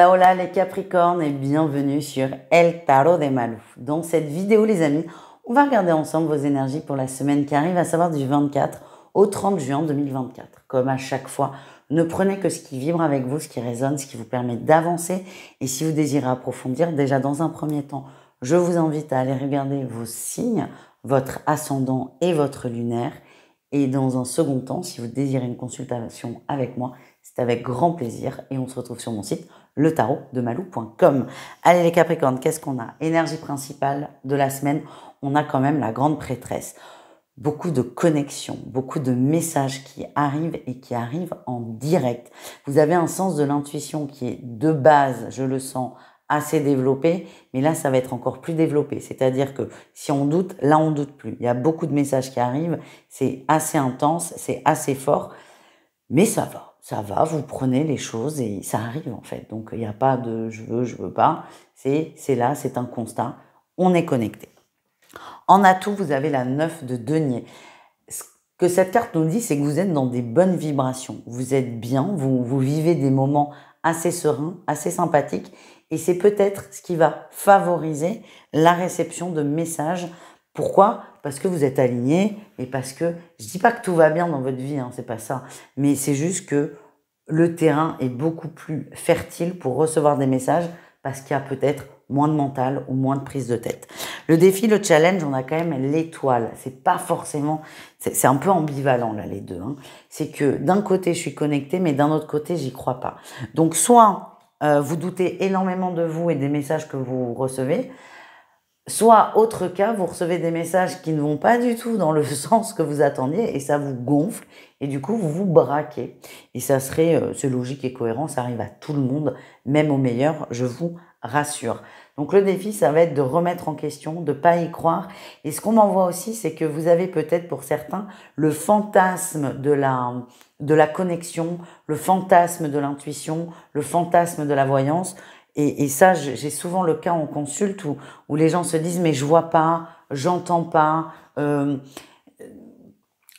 Hola hola les Capricornes et bienvenue sur El Tarot de Malou. Dans cette vidéo les amis, on va regarder ensemble vos énergies pour la semaine qui arrive, à savoir du 24 au 30 juin 2024. Comme à chaque fois, ne prenez que ce qui vibre avec vous, ce qui résonne, ce qui vous permet d'avancer. Et si vous désirez approfondir, déjà dans un premier temps, je vous invite à aller regarder vos signes, votre ascendant et votre lunaire. Et dans un second temps, si vous désirez une consultation avec moi, c'est avec grand plaisir et on se retrouve sur mon site letarotdemalou.com. Allez les Capricornes, qu'est-ce qu'on a? Énergie principale de la semaine, on a quand même la grande prêtresse. Beaucoup de connexions, beaucoup de messages qui arrivent et qui arrivent en direct. Vous avez un sens de l'intuition qui est de base, je le sens, assez développé, mais là ça va être encore plus développé. C'est-à-dire que si on doute, là on doute plus. Il y a beaucoup de messages qui arrivent, c'est assez intense, c'est assez fort, mais ça va, vous prenez les choses et ça arrive en fait. Donc il n'y a pas de je veux pas, c'est là, c'est un constat, on est connecté. En atout, vous avez la 9 de denier. Ce que cette carte nous dit, c'est que vous êtes dans des bonnes vibrations. Vous êtes bien, vous vivez des moments assez sereins, assez sympathiques. Et c'est peut-être ce qui va favoriser la réception de messages. Pourquoi? Parce que vous êtes aligné et parce que, je dis pas que tout va bien dans votre vie, hein, c'est pas ça. Mais c'est juste que le terrain est beaucoup plus fertile pour recevoir des messages parce qu'il y a peut-être moins de mental ou moins de prise de tête. Le défi, le challenge, on a quand même l'étoile. C'est pas forcément, c'est un peu ambivalent là les deux. Hein. C'est que d'un côté je suis connectée, mais d'un autre côté j'y crois pas. Donc soit vous doutez énormément de vous et des messages que vous recevez, soit autre cas, vous recevez des messages qui ne vont pas du tout dans le sens que vous attendiez et ça vous gonfle et du coup vous vous braquez. Et ça serait, c'est logique et cohérent, ça arrive à tout le monde, même aux meilleurs, je vous rassure. Donc le défi, ça va être de remettre en question, de pas y croire. Et ce qu'on m'envoie aussi, c'est que vous avez peut-être pour certains le fantasme de la connexion, le fantasme de l'intuition, le fantasme de la voyance. Et ça, j'ai souvent le cas en consulte où les gens se disent mais je vois pas, j'entends pas,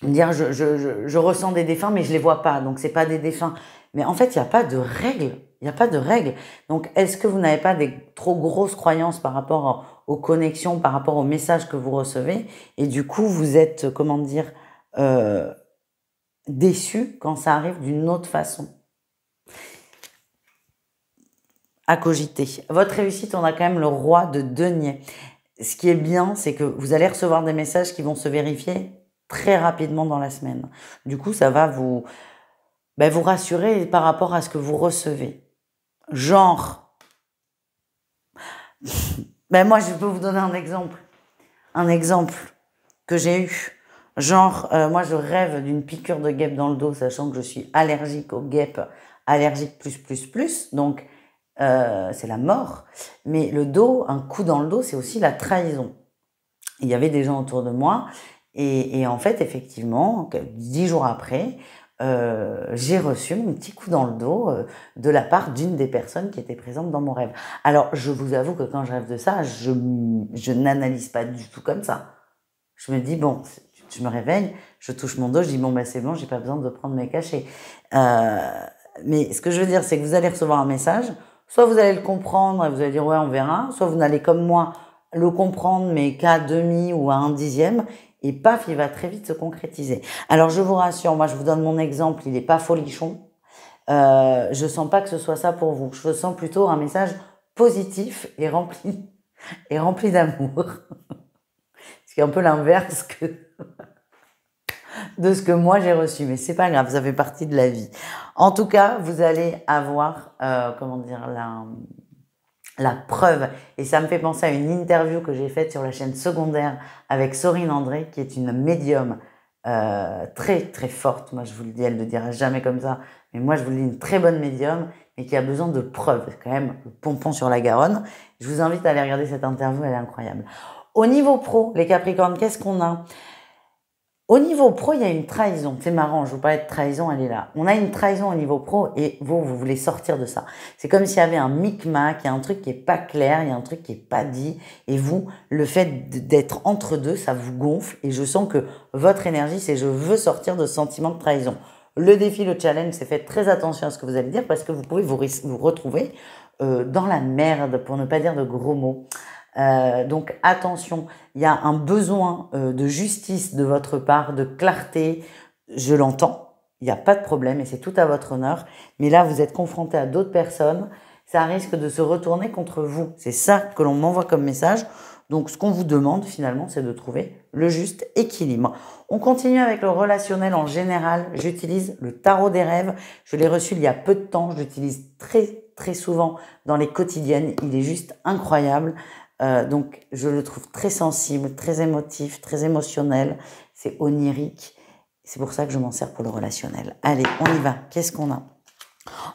dire je ressens des défunts mais je les vois pas, donc c'est pas des défunts. Mais en fait, il n'y a pas de règle. Il n'y a pas de règle. Donc, est-ce que vous n'avez pas des trop grosses croyances par rapport aux connexions, par rapport aux messages que vous recevez? Et du coup, vous êtes, comment dire, déçu quand ça arrive d'une autre façon. À cogiter. Votre réussite, on a quand même le roi de denier. Ce qui est bien, c'est que vous allez recevoir des messages qui vont se vérifier très rapidement dans la semaine. Du coup, ça va vous rassurer par rapport à ce que vous recevez. Genre, moi je peux vous donner un exemple. Un exemple que j'ai eu. Genre, moi je rêve d'une piqûre de guêpe dans le dos, sachant que je suis allergique aux guêpes, allergique plus. Donc, c'est la mort. Mais le dos, un coup dans le dos, c'est aussi la trahison. Il y avait des gens autour de moi. Et en fait, effectivement, 10 jours après, j'ai reçu mon petit coup dans le dos de la part d'une des personnes qui étaient présentes dans mon rêve. Alors, je vous avoue que quand je rêve de ça, je n'analyse pas du tout comme ça. Je me dis, bon, je me réveille, je touche mon dos, je dis, bon, c'est bon, j'ai pas besoin de prendre mes cachets. Mais ce que je veux dire, c'est que vous allez recevoir un message, soit vous allez le comprendre et vous allez dire, ouais, on verra, soit vous n'allez comme moi le comprendre, mais qu'à demi ou à un dixième, et paf, il va très vite se concrétiser. Alors, je vous rassure, moi, je vous donne mon exemple, il n'est pas folichon. Je sens pas que ce soit ça pour vous. Je sens plutôt un message positif et rempli d'amour. Ce qui est un peu l'inverse de ce que moi j'ai reçu. Mais c'est pas grave, ça fait partie de la vie. En tout cas, vous allez avoir, la preuve. Et ça me fait penser à une interview que j'ai faite sur la chaîne secondaire avec Sorine André, qui est une médium très très forte. Moi je vous le dis, elle ne le dira jamais comme ça, mais moi je vous le dis, une très bonne médium, mais qui a besoin de preuves. C'est quand même le pompon sur la Garonne. Je vous invite à aller regarder cette interview, elle est incroyable. Au niveau pro, les Capricornes, qu'est-ce qu'on a? Au niveau pro, il y a une trahison. C'est marrant, je vous parlais de trahison, elle est là. On a une trahison au niveau pro et vous voulez sortir de ça. C'est comme s'il y avait un micmac, il y a un truc qui est pas clair, il y a un truc qui est pas dit. Et vous, le fait d'être entre deux, ça vous gonfle. Et je sens que votre énergie, c'est je veux sortir de ce sentiment de trahison. Le défi, le challenge, c'est faites très attention à ce que vous allez dire parce que vous pouvez vous retrouver dans la merde, pour ne pas dire de gros mots. Donc attention, il y a un besoin de justice de votre part, de clarté, je l'entends, il n'y a pas de problème et c'est tout à votre honneur, mais là vous êtes confronté à d'autres personnes, ça risque de se retourner contre vous, c'est ça que l'on m'envoie comme message. Donc ce qu'on vous demande finalement, c'est de trouver le juste équilibre. On continue avec le relationnel en général. J'utilise le tarot des rêves. Je l'ai reçu il y a peu de temps. Je l'utilise très souvent dans les quotidiennes. Il est juste incroyable. Donc je le trouve très sensible, très émotif, très émotionnel. C'est onirique. C'est pour ça que je m'en sers pour le relationnel. Allez, on y va. Qu'est-ce qu'on a ?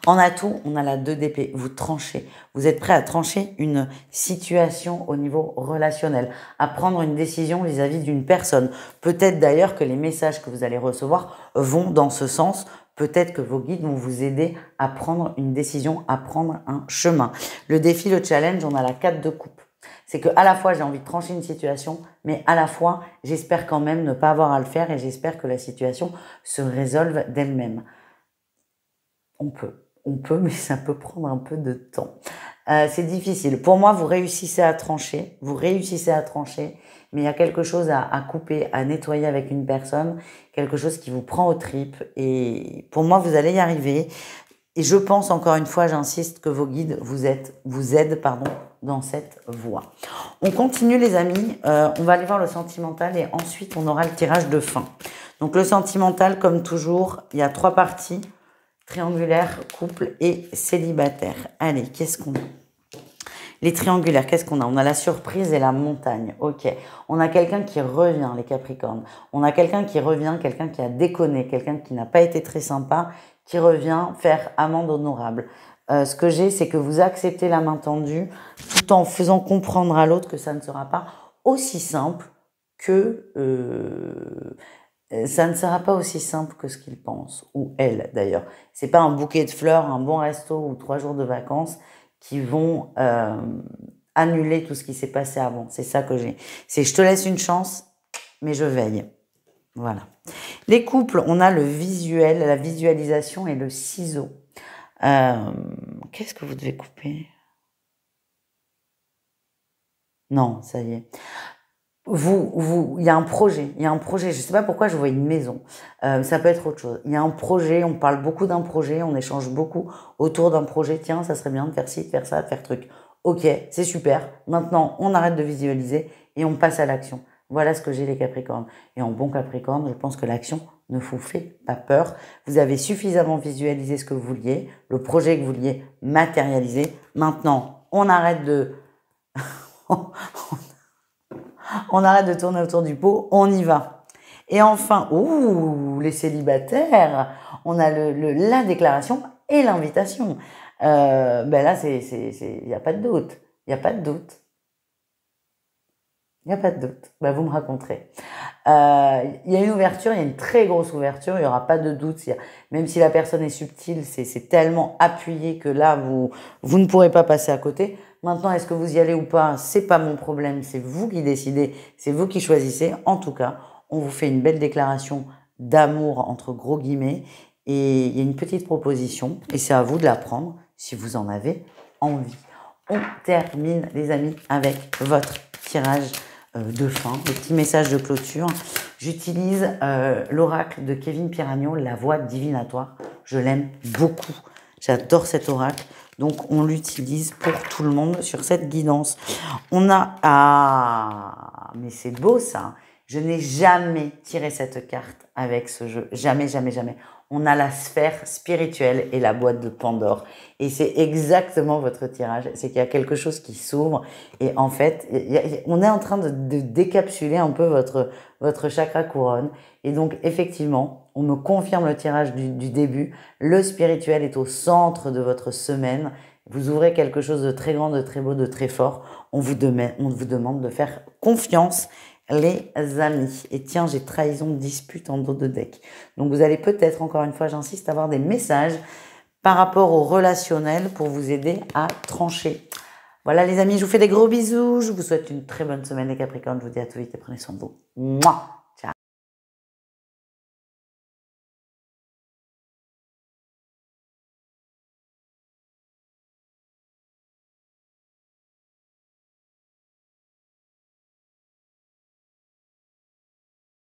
En atout, on a la 2 d'épée. Vous tranchez. Vous êtes prêt à trancher une situation au niveau relationnel, à prendre une décision vis-à-vis d'une personne. Peut-être d'ailleurs que les messages que vous allez recevoir vont dans ce sens. Peut-être que vos guides vont vous aider à prendre une décision, à prendre un chemin. Le défi, le challenge, on a la 4 de coupe. C'est que à la fois j'ai envie de trancher une situation, mais à la fois j'espère quand même ne pas avoir à le faire et j'espère que la situation se résolve d'elle-même. On peut, mais ça peut prendre un peu de temps. C'est difficile. Pour moi, vous réussissez à trancher, mais il y a quelque chose à couper, à nettoyer avec une personne, quelque chose qui vous prend aux tripes. Et pour moi, vous allez y arriver. Et je pense, encore une fois, j'insiste, que vos guides vous aident dans cette voie. On continue, les amis. On va aller voir le sentimental et ensuite, on aura le tirage de fin. Donc, le sentimental, comme toujours, il y a 3 parties. Triangulaire, couple et célibataire. Allez, qu'est-ce qu'on a ? Les triangulaires, qu'est-ce qu'on a ? On a la surprise et la montagne. Ok. On a quelqu'un qui revient, les Capricornes. On a quelqu'un qui revient, quelqu'un qui a déconné, quelqu'un qui n'a pas été très sympa, qui revient faire amende honorable. Ce que j'ai, c'est que vous acceptez la main tendue tout en faisant comprendre à l'autre que ça ne sera pas aussi simple que... ça ne sera pas aussi simple que ce qu'il pense, ou elle d'ailleurs. C'est pas un bouquet de fleurs, un bon resto ou 3 jours de vacances qui vont annuler tout ce qui s'est passé avant. C'est ça que j'ai. C'est je te laisse une chance, mais je veille. Voilà. Les couples, on a le visuel, la visualisation et le ciseau. Qu'est-ce que vous devez couper ? Non, ça y est. Il y a un projet, je sais pas pourquoi je vois une maison, ça peut être autre chose. Il y a un projet, on parle beaucoup d'un projet, on échange beaucoup autour d'un projet. Tiens, ça serait bien de faire ci, de faire ça, de faire truc. Ok, c'est super. Maintenant, on arrête de visualiser et on passe à l'action. Voilà ce que j'ai, les Capricornes. Et en bon Capricorne, je pense que l'action ne vous fait pas peur. Vous avez suffisamment visualisé ce que vous vouliez, le projet que vous vouliez matérialiser. Maintenant, on arrête de... On arrête de tourner autour du pot, on y va. Et enfin, les célibataires, on a la déclaration et l'invitation. Là, il n'y a pas de doute. Il n'y a pas de doute. Il n'y a pas de doute. Vous me raconterez. Il y a une ouverture, il y a une très grosse ouverture, il n'y aura pas de doute. Même si la personne est subtile, c'est tellement appuyé que là, vous ne pourrez pas passer à côté. Maintenant, est-ce que vous y allez ou pas? C'est pas mon problème, c'est vous qui décidez, c'est vous qui choisissez. En tout cas, on vous fait une belle déclaration d'amour entre gros guillemets et il y a une petite proposition et c'est à vous de la prendre si vous en avez envie. On termine, les amis, avec votre tirage de fin, le petit message de clôture. J'utilise l'oracle de Kevin Piragno, la voix divinatoire. Je l'aime beaucoup. J'adore cet oracle. Donc, on l'utilise pour tout le monde sur cette guidance. On a... Ah, mais c'est beau ça. Je n'ai jamais tiré cette carte avec ce jeu. Jamais, jamais, jamais. On a la sphère spirituelle et la boîte de Pandore. Et c'est exactement votre tirage. C'est qu'il y a quelque chose qui s'ouvre. Et en fait, on est en train de décapsuler un peu votre chakra couronne. Et donc, effectivement, on me confirme le tirage du début. Le spirituel est au centre de votre semaine. Vous ouvrez quelque chose de très grand, de très beau, de très fort. On vous demande de faire confiance, les amis. Et tiens, j'ai trahison, dispute en dos de deck. Donc, vous allez peut-être, encore une fois, j'insiste, avoir des messages par rapport au relationnel pour vous aider à trancher. Voilà, les amis, je vous fais des gros bisous. Je vous souhaite une très bonne semaine, les Capricornes. Je vous dis à tout vite et prenez soin de vous. Mouah.